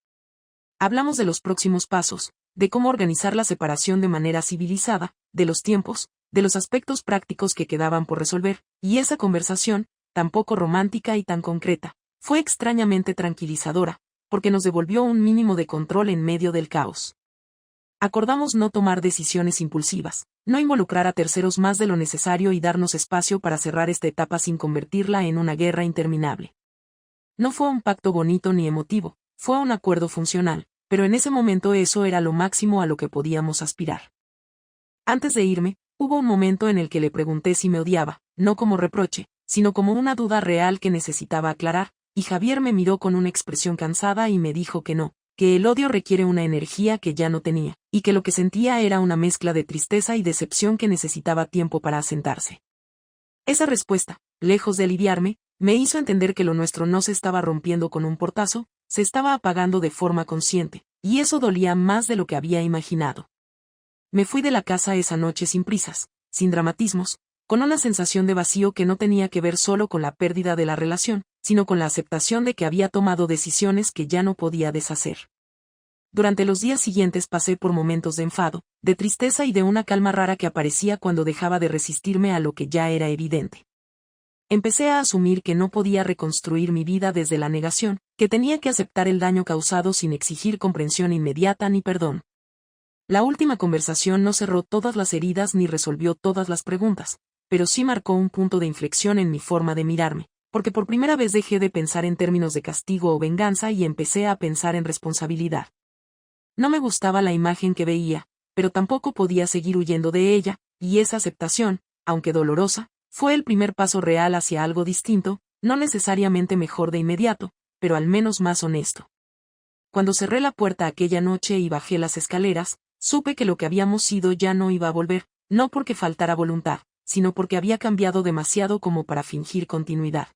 Hablamos de los próximos pasos, de cómo organizar la separación de manera civilizada, de los tiempos, de los aspectos prácticos que quedaban por resolver, y esa conversación, tan poco romántica y tan concreta, fue extrañamente tranquilizadora, porque nos devolvió un mínimo de control en medio del caos. Acordamos no tomar decisiones impulsivas, no involucrar a terceros más de lo necesario y darnos espacio para cerrar esta etapa sin convertirla en una guerra interminable. No fue un pacto bonito ni emotivo, fue un acuerdo funcional, pero en ese momento eso era lo máximo a lo que podíamos aspirar. Antes de irme, hubo un momento en el que le pregunté si me odiaba, no como reproche, sino como una duda real que necesitaba aclarar, y Javier me miró con una expresión cansada y me dijo que no, que el odio requiere una energía que ya no tenía, y que lo que sentía era una mezcla de tristeza y decepción que necesitaba tiempo para asentarse. Esa respuesta, lejos de aliviarme, me hizo entender que lo nuestro no se estaba rompiendo con un portazo, se estaba apagando de forma consciente, y eso dolía más de lo que había imaginado. Me fui de la casa esa noche sin prisas, sin dramatismos, con una sensación de vacío que no tenía que ver solo con la pérdida de la relación, sino con la aceptación de que había tomado decisiones que ya no podía deshacer. Durante los días siguientes pasé por momentos de enfado, de tristeza y de una calma rara que aparecía cuando dejaba de resistirme a lo que ya era evidente. Empecé a asumir que no podía reconstruir mi vida desde la negación, que tenía que aceptar el daño causado sin exigir comprensión inmediata ni perdón. La última conversación no cerró todas las heridas ni resolvió todas las preguntas, pero sí marcó un punto de inflexión en mi forma de mirarme, porque por primera vez dejé de pensar en términos de castigo o venganza y empecé a pensar en responsabilidad. No me gustaba la imagen que veía, pero tampoco podía seguir huyendo de ella, y esa aceptación, aunque dolorosa, fue el primer paso real hacia algo distinto, no necesariamente mejor de inmediato, pero al menos más honesto. Cuando cerré la puerta aquella noche y bajé las escaleras, supe que lo que habíamos sido ya no iba a volver, no porque faltara voluntad, sino porque había cambiado demasiado como para fingir continuidad.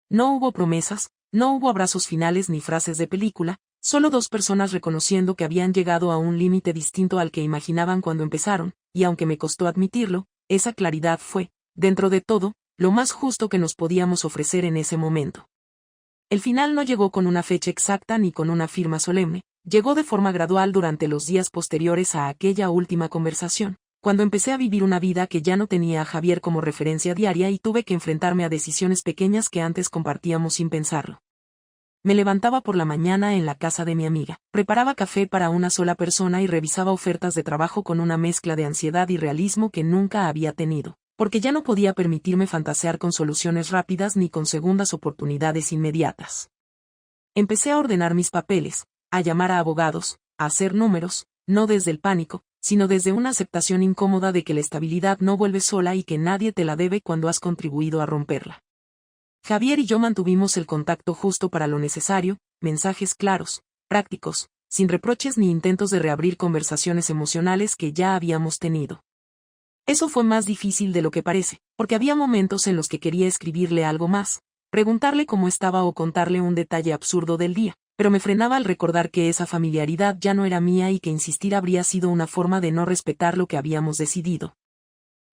No hubo promesas, no hubo abrazos finales ni frases de película, solo dos personas reconociendo que habían llegado a un límite distinto al que imaginaban cuando empezaron, y aunque me costó admitirlo, esa claridad fue, dentro de todo, lo más justo que nos podíamos ofrecer en ese momento. El final no llegó con una fecha exacta ni con una firma solemne, llegó de forma gradual durante los días posteriores a aquella última conversación, cuando empecé a vivir una vida que ya no tenía a Javier como referencia diaria y tuve que enfrentarme a decisiones pequeñas que antes compartíamos sin pensarlo. Me levantaba por la mañana en la casa de mi amiga, preparaba café para una sola persona y revisaba ofertas de trabajo con una mezcla de ansiedad y realismo que nunca había tenido, porque ya no podía permitirme fantasear con soluciones rápidas ni con segundas oportunidades inmediatas. Empecé a ordenar mis papeles, a llamar a abogados, a hacer números, no desde el pánico, sino desde una aceptación incómoda de que la estabilidad no vuelve sola y que nadie te la debe cuando has contribuido a romperla. Javier y yo mantuvimos el contacto justo para lo necesario, mensajes claros, prácticos, sin reproches ni intentos de reabrir conversaciones emocionales que ya habíamos tenido. Eso fue más difícil de lo que parece, porque había momentos en los que quería escribirle algo más, preguntarle cómo estaba o contarle un detalle absurdo del día, pero me frenaba al recordar que esa familiaridad ya no era mía y que insistir habría sido una forma de no respetar lo que habíamos decidido.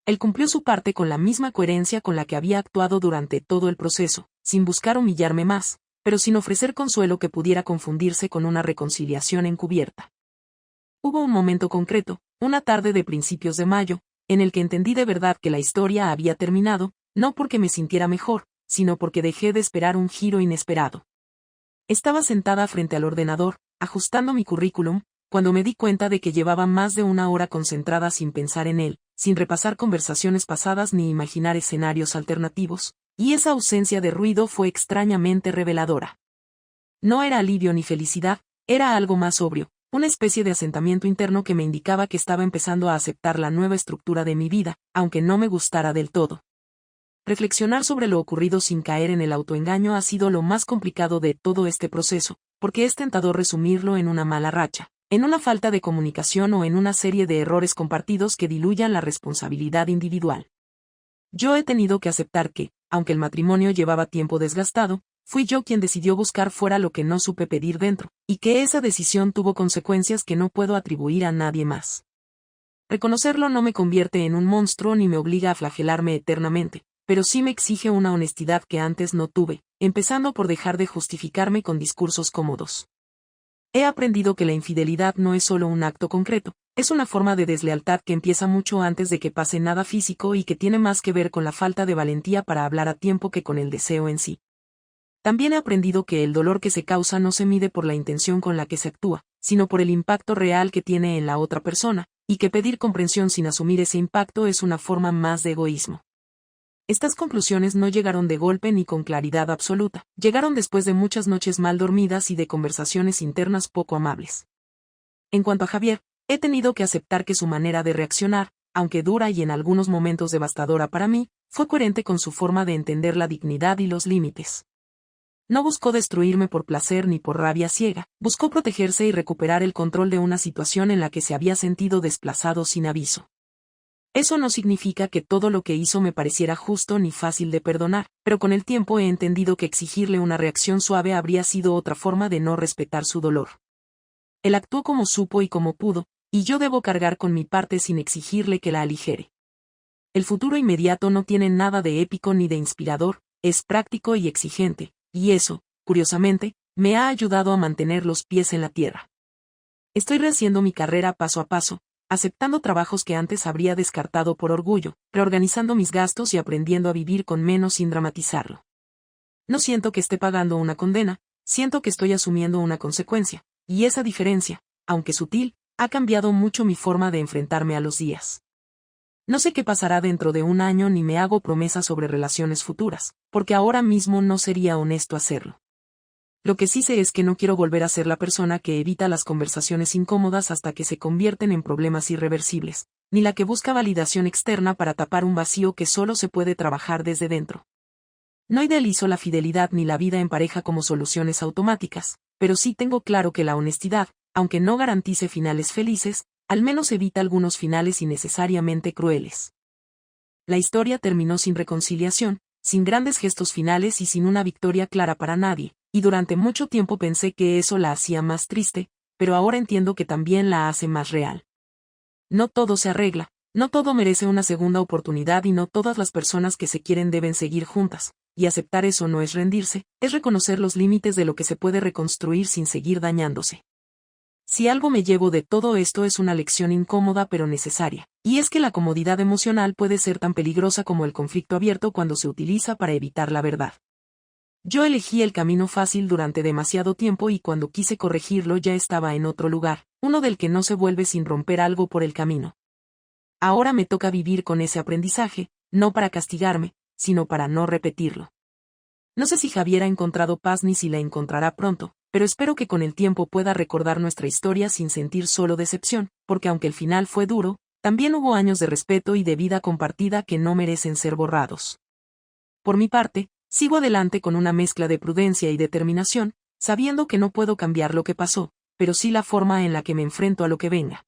Él cumplió su parte con la misma coherencia con la que había actuado durante todo el proceso, sin buscar humillarme más, pero sin ofrecer consuelo que pudiera confundirse con una reconciliación encubierta. Hubo un momento concreto, una tarde de principios de mayo, en el que entendí de verdad que la historia había terminado, no porque me sintiera mejor, sino porque dejé de esperar un giro inesperado. Estaba sentada frente al ordenador, ajustando mi currículum, cuando me di cuenta de que llevaba más de una hora concentrada sin pensar en él, sin repasar conversaciones pasadas ni imaginar escenarios alternativos, y esa ausencia de ruido fue extrañamente reveladora. No era alivio ni felicidad, era algo más sobrio, una especie de asentamiento interno que me indicaba que estaba empezando a aceptar la nueva estructura de mi vida, aunque no me gustara del todo. Reflexionar sobre lo ocurrido sin caer en el autoengaño ha sido lo más complicado de todo este proceso, porque es tentador resumirlo en una mala racha, en una falta de comunicación o en una serie de errores compartidos que diluyan la responsabilidad individual. Yo he tenido que aceptar que, aunque el matrimonio llevaba tiempo desgastado, fui yo quien decidió buscar fuera lo que no supe pedir dentro, y que esa decisión tuvo consecuencias que no puedo atribuir a nadie más. Reconocerlo no me convierte en un monstruo ni me obliga a flagelarme eternamente, pero sí me exige una honestidad que antes no tuve, empezando por dejar de justificarme con discursos cómodos. He aprendido que la infidelidad no es solo un acto concreto, es una forma de deslealtad que empieza mucho antes de que pase nada físico y que tiene más que ver con la falta de valentía para hablar a tiempo que con el deseo en sí. También he aprendido que el dolor que se causa no se mide por la intención con la que se actúa, sino por el impacto real que tiene en la otra persona, y que pedir comprensión sin asumir ese impacto es una forma más de egoísmo. Estas conclusiones no llegaron de golpe ni con claridad absoluta, llegaron después de muchas noches mal dormidas y de conversaciones internas poco amables. En cuanto a Javier, he tenido que aceptar que su manera de reaccionar, aunque dura y en algunos momentos devastadora para mí, fue coherente con su forma de entender la dignidad y los límites. No buscó destruirme por placer ni por rabia ciega, buscó protegerse y recuperar el control de una situación en la que se había sentido desplazado sin aviso. Eso no significa que todo lo que hizo me pareciera justo ni fácil de perdonar, pero con el tiempo he entendido que exigirle una reacción suave habría sido otra forma de no respetar su dolor. Él actuó como supo y como pudo, y yo debo cargar con mi parte sin exigirle que la aligere. El futuro inmediato no tiene nada de épico ni de inspirador, es práctico y exigente, y eso, curiosamente, me ha ayudado a mantener los pies en la tierra. Estoy rehaciendo mi carrera paso a paso, aceptando trabajos que antes habría descartado por orgullo, reorganizando mis gastos y aprendiendo a vivir con menos sin dramatizarlo. No siento que esté pagando una condena, siento que estoy asumiendo una consecuencia, y esa diferencia, aunque sutil, ha cambiado mucho mi forma de enfrentarme a los días. No sé qué pasará dentro de un año ni me hago promesas sobre relaciones futuras, porque ahora mismo no sería honesto hacerlo. Lo que sí sé es que no quiero volver a ser la persona que evita las conversaciones incómodas hasta que se convierten en problemas irreversibles, ni la que busca validación externa para tapar un vacío que solo se puede trabajar desde dentro. No idealizo la fidelidad ni la vida en pareja como soluciones automáticas, pero sí tengo claro que la honestidad, aunque no garantice finales felices, al menos evita algunos finales innecesariamente crueles. La historia terminó sin reconciliación, sin grandes gestos finales y sin una victoria clara para nadie, y durante mucho tiempo pensé que eso la hacía más triste, pero ahora entiendo que también la hace más real. No todo se arregla, no todo merece una segunda oportunidad y no todas las personas que se quieren deben seguir juntas, y aceptar eso no es rendirse, es reconocer los límites de lo que se puede reconstruir sin seguir dañándose. Si algo me llevo de todo esto es una lección incómoda pero necesaria, y es que la comodidad emocional puede ser tan peligrosa como el conflicto abierto cuando se utiliza para evitar la verdad. Yo elegí el camino fácil durante demasiado tiempo y cuando quise corregirlo ya estaba en otro lugar, uno del que no se vuelve sin romper algo por el camino. Ahora me toca vivir con ese aprendizaje, no para castigarme, sino para no repetirlo. No sé si Javier ha encontrado paz ni si la encontrará pronto, pero espero que con el tiempo pueda recordar nuestra historia sin sentir solo decepción, porque aunque el final fue duro, también hubo años de respeto y de vida compartida que no merecen ser borrados. Por mi parte, sigo adelante con una mezcla de prudencia y determinación, sabiendo que no puedo cambiar lo que pasó, pero sí la forma en la que me enfrento a lo que venga.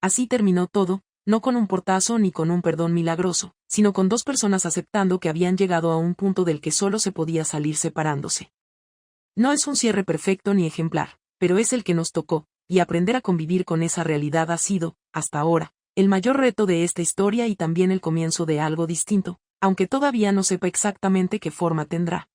Así terminó todo, no con un portazo ni con un perdón milagroso, sino con dos personas aceptando que habían llegado a un punto del que solo se podía salir separándose. No es un cierre perfecto ni ejemplar, pero es el que nos tocó, y aprender a convivir con esa realidad ha sido, hasta ahora, el mayor reto de esta historia y también el comienzo de algo distinto, aunque todavía no sepa exactamente qué forma tendrá.